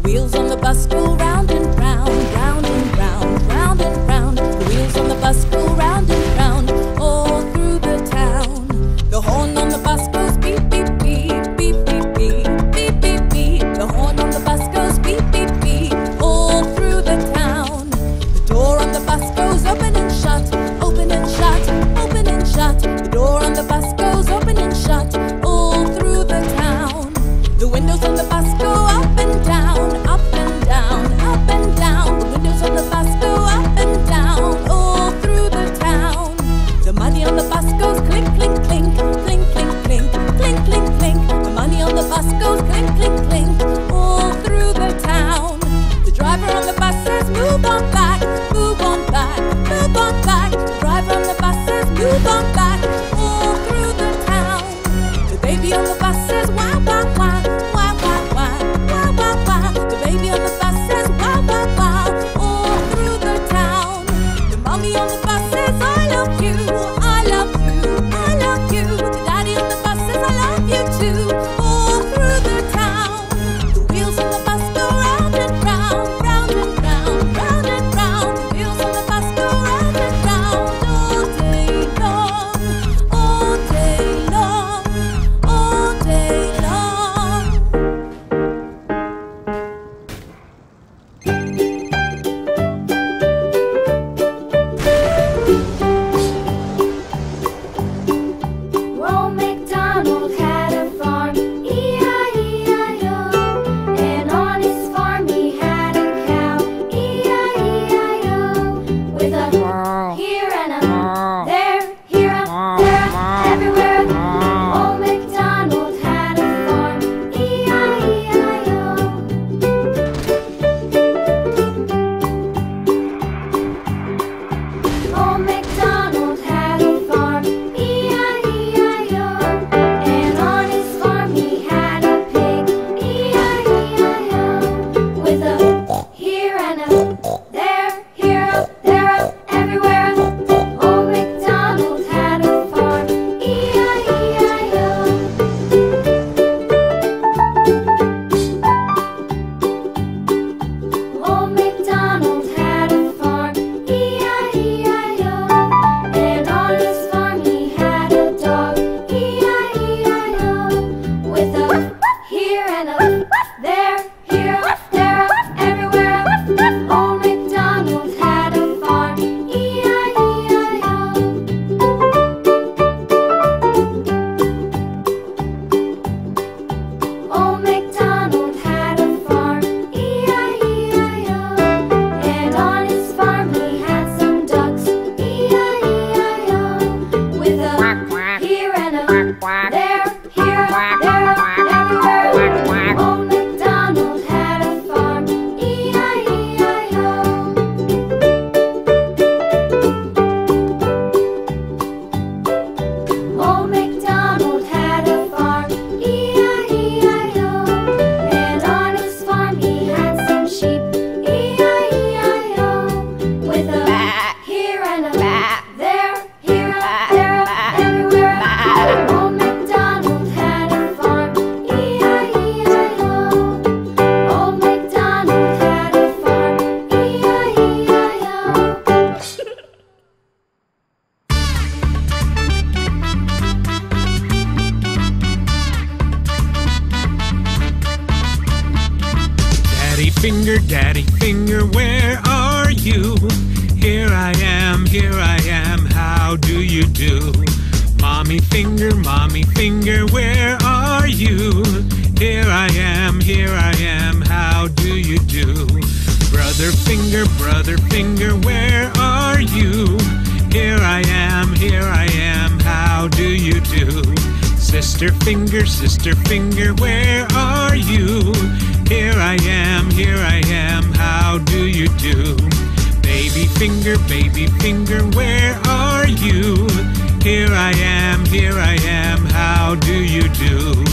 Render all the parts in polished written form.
wheels on the bus go round and round, round and round, round and round. The wheels on the bus go round and round, all through the town. The horn on the bus goes beep, beep, beep, beep, beep, beep, beep, beep, beep. The horn on the bus goes beep, beep, beep, all through the town. The door on the bus goes open and shut, open and shut, open and shut. The door on the bus goes open and shut, all through the town. The windows on the bus go up and down, up and down, up and down. The windows on the bus go up and down, all through the town. The money on the bus goes clink, clink, clink, clink, clink, clink, clink, clink, clink. The money on the bus goes clink, clink, clink, all through the town. The driver on the bus says move on back, move on back, move on back. The driver on the bus says move on back, all through the town. The baby on the bus says wow, wow, wow, wow, wow, wow, wow, wow, wow. The baby on the bus says wow, wow, wow, all through the town. The mommy on the bus says I love you, I love you, I love you. The daddy on the bus says I love you too, all through the town. The wheels on the bus go round and round, round and round, round and round. The wheels on the bus go round and round, all day long, all day long, all day long. Old MacDonald had a farm, E-I-E-I-O. And on his farm he had a cow, E-I-E-I-O. With a here and a there, here a there, everywhere. Old MacDonald had a farm, E-I-E-I-O. Old MacDonald had a farm, E-I-E-I-O. And on his farm he had a pig, E-I-E-I-O. With a here and a there, here a there, a everywhere. Old MacDonald had a farm, E-I-E-I-O. Old MacDonald had a farm, E-I-E-I-O. And on his farm he had a dog, E-I-E-I-O. With a here and a there, here a there, a everywhere. Old MacDonald had a farm, E-I-E-I-O. Old MacDonald had a farm, E-I-E-I-O. And on his farm he had some ducks, E-I-E-I-O. With a here and a there, here a there, a everywhere. Old MacDonald had a farm, E-I-E-I-O. Old MacDonald had a farm, E-I-E-I-O. And on his farm he had some sheep, E-I-E-I-O. With a here and a there, here a there, a everywhere. Old MacDonald had a farm, E-I-E-I-O. Old MacDonald had a farm, E-I-E-I-O. Daddy finger, where are you? Here I am, how do you do? Mommy finger, where are you? Here I am, how do you do? Brother finger, where are you? Here I am, how do you do? Sister finger, where are you? Here I am, how do you do? Baby finger, where are you? Here I am, how do you do?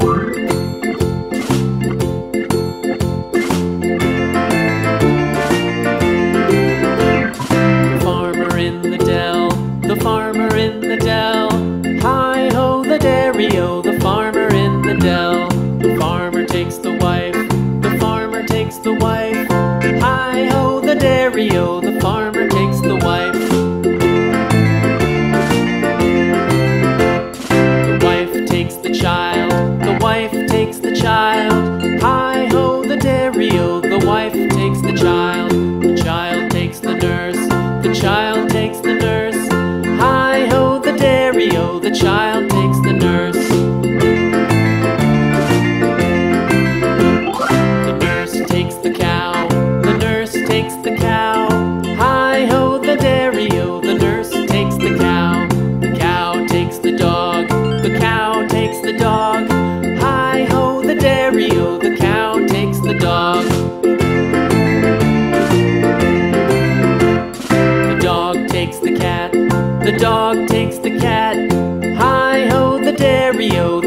Farmer in the dell, the farmer in the dell. Hi-ho the dairy-o, the farmer in the dell. The farmer takes the wife, the farmer takes the wife. Hi-ho the dairy-o, the farmer takes the wife. The wife takes the child, the wife takes the child. Hi-ho the dairy-o, the wife takes the child. The child takes the nurse, the child takes the nurse. Hi-ho the dairy-o, the child takes the nurse. The nurse takes the cow, the nurse takes the cow. Hi-ho the dairy-o, the nurse takes the cow. The cow takes the dog, the cow takes the dog. Hi-ho the dairy-o, the cow takes the dog. The dog takes the cat, the dog takes the cat. Hi-ho the dairy-o,